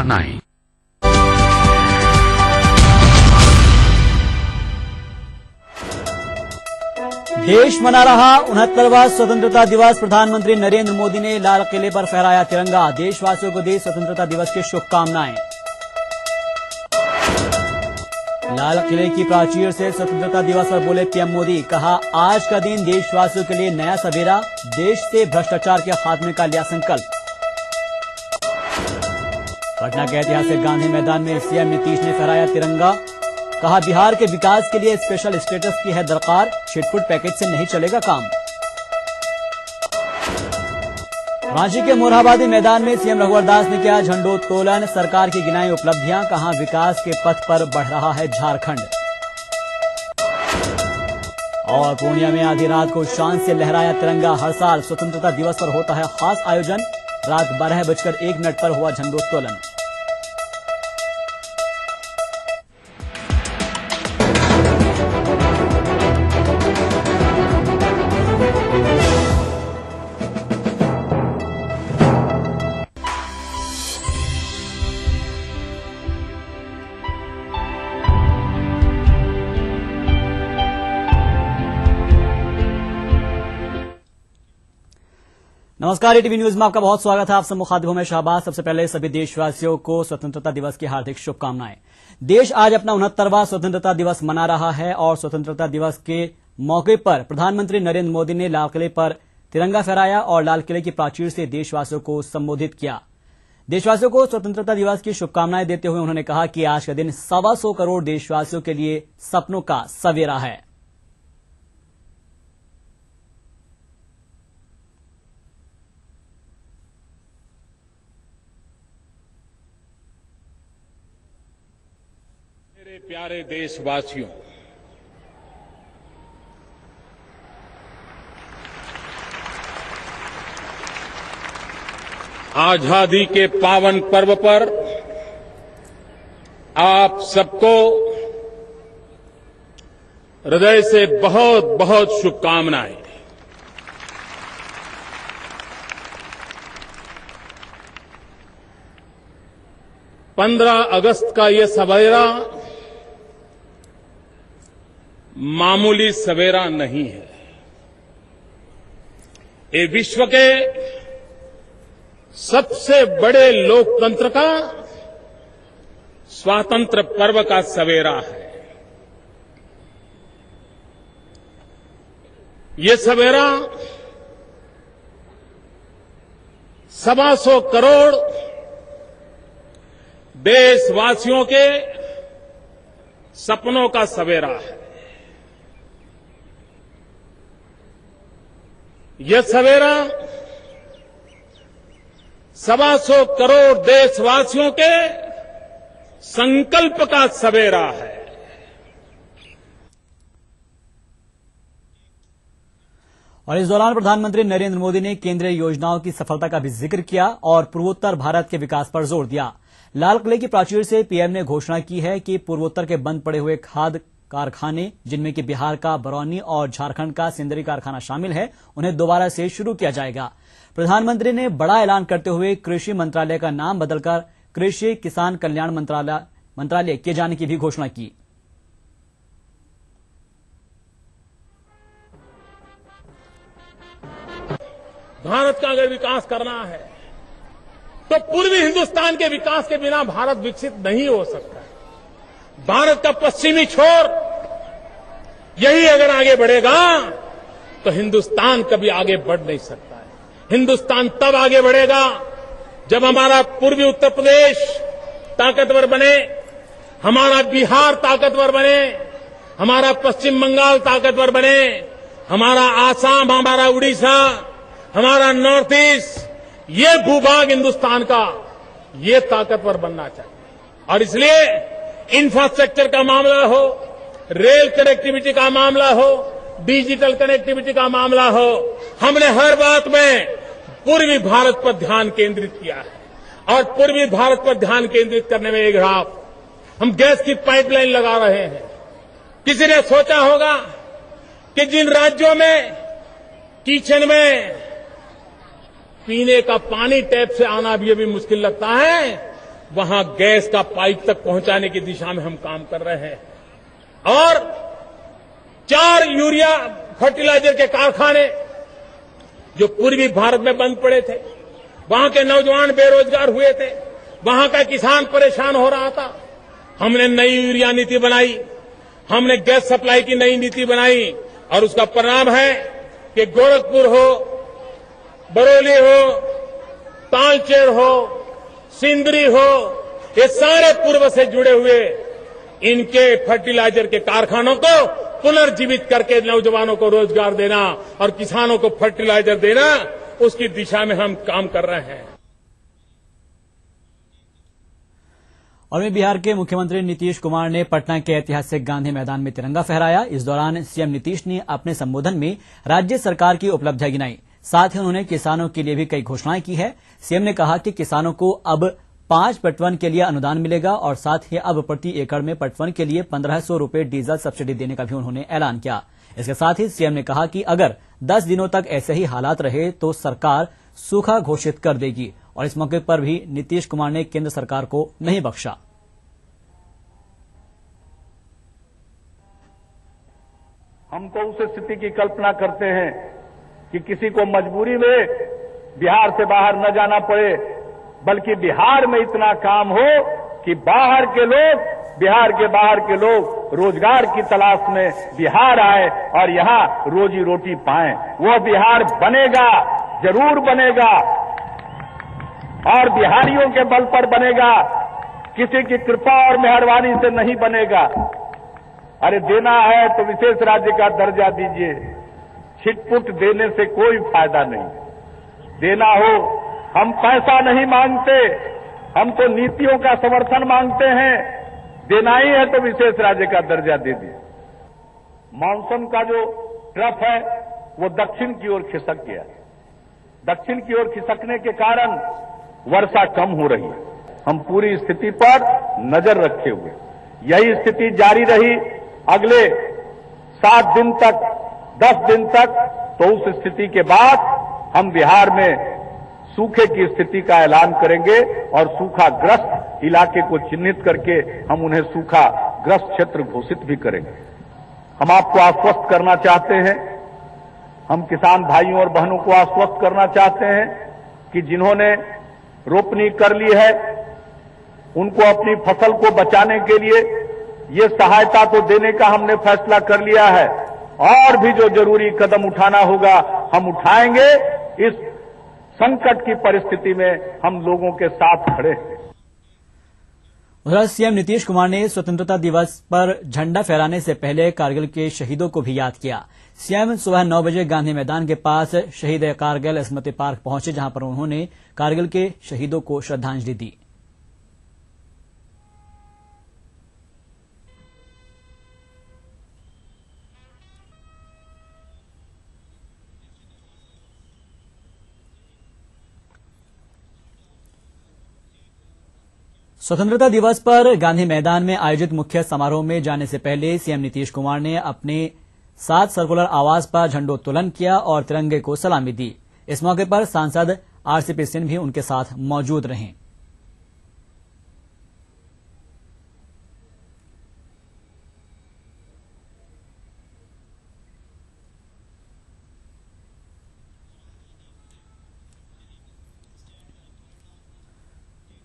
नहीं। देश मना रहा 69वां स्वतंत्रता दिवस। प्रधानमंत्री नरेंद्र मोदी ने लाल किले पर फहराया तिरंगा। देशवासियों को दी स्वतंत्रता दिवस की शुभकामनाएं। लाल किले की प्राचीर से स्वतंत्रता दिवस पर बोले पीएम मोदी, कहा आज का दिन देशवासियों के लिए नया सवेरा, देश से भ्रष्टाचार के खात्मे का लिया संकल्प। पटना के ऐतिहासिक गांधी मैदान में सीएम नीतीश ने फहराया तिरंगा। कहा बिहार के विकास के लिए स्पेशल स्टेटस की है दरकार, छिटपुट पैकेज से नहीं चलेगा काम। रांची के मोरहाबादी मैदान में सीएम रघुवर दास ने किया झंडोत्तोलन। सरकार की गिनाई उपलब्धियां, कहा विकास के पथ पर बढ़ रहा है झारखंड। और पूर्णिया में आधी रात को शान से लहराया तिरंगा। हर साल स्वतंत्रता दिवस पर होता है खास आयोजन। रात 12:01 पर हुआ झंडोत्तोलन। नमस्कार, एटीवी न्यूज में आपका बहुत स्वागत है। आप सब मुखातिब में शाहबाज। सबसे पहले सभी देशवासियों को स्वतंत्रता दिवस की हार्दिक शुभकामनाएं। देश आज अपना 69वां स्वतंत्रता दिवस मना रहा है और स्वतंत्रता दिवस के मौके पर प्रधानमंत्री नरेंद्र मोदी ने लाल किले पर तिरंगा फहराया और लाल किले की प्राचीर से देशवासियों को संबोधित किया। देशवासियों को स्वतंत्रता दिवस की शुभकामनाएं देते हुए उन्होंने कहा कि आज का दिन 125 करोड़ देशवासियों के लिए सपनों का सवेरा है। मेरे प्यारे देशवासियों, आजादी के पावन पर्व पर आप सबको हृदय से बहुत बहुत शुभकामनाएं। पंद्रह अगस्त का ये सवेरा मामूली सवेरा नहीं है। ये विश्व के सबसे बड़े लोकतंत्र का स्वातंत्र्य पर्व का सवेरा है। ये सवेरा 125 करोड़ देशवासियों के सपनों का सवेरा है। यह सवेरा 125 करोड़ देशवासियों के संकल्प का सवेरा है। और इस दौरान प्रधानमंत्री नरेंद्र मोदी ने केंद्रीय योजनाओं की सफलता का भी जिक्र किया और पूर्वोत्तर भारत के विकास पर जोर दिया। लाल किले की प्राचीर से पीएम ने घोषणा की है कि पूर्वोत्तर के बंद पड़े हुए खाद कारखाने, जिनमें कि बिहार का बरौनी और झारखंड का सिंदरी कारखाना शामिल है, उन्हें दोबारा से शुरू किया जाएगा। प्रधानमंत्री ने बड़ा ऐलान करते हुए कृषि मंत्रालय का नाम बदलकर कृषि किसान कल्याण मंत्रालय किए जाने की भी घोषणा की। भारत का अगर विकास करना है तो पूर्वी हिंदुस्तान के विकास के बिना भारत विकसित नहीं हो सकता। भारत का पश्चिमी छोर यही अगर आगे बढ़ेगा तो हिंदुस्तान कभी आगे बढ़ नहीं सकता है। हिंदुस्तान तब आगे बढ़ेगा जब हमारा पूर्वी उत्तर प्रदेश ताकतवर बने, हमारा बिहार ताकतवर बने, हमारा पश्चिम बंगाल ताकतवर बने, हमारा आसाम, हमारा उड़ीसा, हमारा नॉर्थ ईस्ट, ये भूभाग हिंदुस्तान का ये ताकतवर बनना चाहिए। और इसलिए इंफ्रास्ट्रक्चर का मामला हो, रेल कनेक्टिविटी का मामला हो, डिजिटल कनेक्टिविटी का मामला हो, हमने हर बात में पूर्वी भारत पर ध्यान केंद्रित किया है। और पूर्वी भारत पर ध्यान केंद्रित करने में एक रात हम गैस की पाइपलाइन लगा रहे हैं। किसी ने सोचा होगा कि जिन राज्यों में किचन में पीने का पानी टैप से आना भी अभी मुश्किल लगता है, वहां गैस का पाइप तक पहुंचाने की दिशा में हम काम कर रहे हैं और 4 यूरिया फर्टिलाइजर के कारखाने जो पूर्वी भारत में बंद पड़े थे, वहां के नौजवान बेरोजगार हुए थे, वहां का किसान परेशान हो रहा था। हमने नई यूरिया नीति बनाई, हमने गैस सप्लाई की नई नीति बनाई और उसका परिणाम है कि गोरखपुर हो, बरौली हो, तालचेर हो, सिंदरी हो, ये सारे पूर्व से जुड़े हुए इनके फर्टिलाइजर के कारखानों को पुनर्जीवित करके नौजवानों को रोजगार देना और किसानों को फर्टिलाइजर देना, उसकी दिशा में हम काम कर रहे हैं। और में बिहार के मुख्यमंत्री नीतीश कुमार ने पटना के ऐतिहासिक गांधी मैदान में तिरंगा फहराया। इस दौरान सीएम नीतीश ने अपने संबोधन में राज्य सरकार की उपलब्धियां गिनाई। साथ ही उन्होंने किसानों के लिए भी कई घोषणाएं की है। सीएम ने कहा कि किसानों को अब 5 पटवन के लिए अनुदान मिलेगा और साथ ही अब प्रति एकड़ में पटवन के लिए 1500 रुपए डीजल सब्सिडी देने का भी उन्होंने ऐलान किया। इसके साथ ही सीएम ने कहा कि अगर 10 दिनों तक ऐसे ही हालात रहे तो सरकार सूखा घोषित कर देगी। और इस मौके पर भी नीतीश कुमार ने केंद्र सरकार को नहीं बख्शा। हम तो उस स्थिति की कल्पना करते हैं कि किसी को मजबूरी में बिहार से बाहर न जाना पड़े, बल्कि बिहार में इतना काम हो कि बिहार के बाहर के लोग रोजगार की तलाश में बिहार आए और यहां रोजी रोटी पाएं। वो बिहार बनेगा, जरूर बनेगा और बिहारियों के बल पर बनेगा, किसी की कृपा और मेहरबानी से नहीं बनेगा। अरे देना है तो विशेष राज्य का दर्जा दीजिए, छिटपुट देने से कोई फायदा नहीं। देना हो, हम पैसा नहीं मांगते, हम तो नीतियों का समर्थन मांगते हैं। देना ही है तो विशेष राज्य का दर्जा दे दिए। मानसून का जो ट्रफ है वो दक्षिण की ओर खिसक गया। दक्षिण की ओर खिसकने के कारण वर्षा कम हो रही है। हम पूरी स्थिति पर नजर रखे हुए, यही स्थिति जारी रही अगले 7 दिन तक, 10 दिन तक, तो उस स्थिति के बाद हम बिहार में सूखे की स्थिति का ऐलान करेंगे और सूखाग्रस्त इलाके को चिन्हित करके हम उन्हें सूखाग्रस्त क्षेत्र घोषित भी करेंगे। हम आपको आश्वस्त करना चाहते हैं, हम किसान भाइयों और बहनों को आश्वस्त करना चाहते हैं कि जिन्होंने रोपनी कर ली है उनको अपनी फसल को बचाने के लिए ये सहायता तो देने का हमने फैसला कर लिया है और भी जो जरूरी कदम उठाना होगा हम उठाएंगे। इस संकट की परिस्थिति में हम लोगों के साथ खड़े हैं। उधर सीएम नीतीश कुमार ने स्वतंत्रता दिवस पर झंडा फहराने से पहले कारगिल के शहीदों को भी याद किया। सीएम सुबह 9 बजे गांधी मैदान के पास शहीद कारगिल स्मृति पार्क पहुंचे, जहां पर उन्होंने कारगिल के शहीदों को श्रद्धांजलि दी। स्वतंत्रता दिवस पर गांधी मैदान में आयोजित मुख्य समारोह में जाने से पहले सीएम नीतीश कुमार ने अपने 7 सर्कुलर आवास पर झंडोत्तोलन किया और तिरंगे को सलामी दी। इस मौके पर सांसद आरसीपी सिंह भी उनके साथ मौजूद रहे।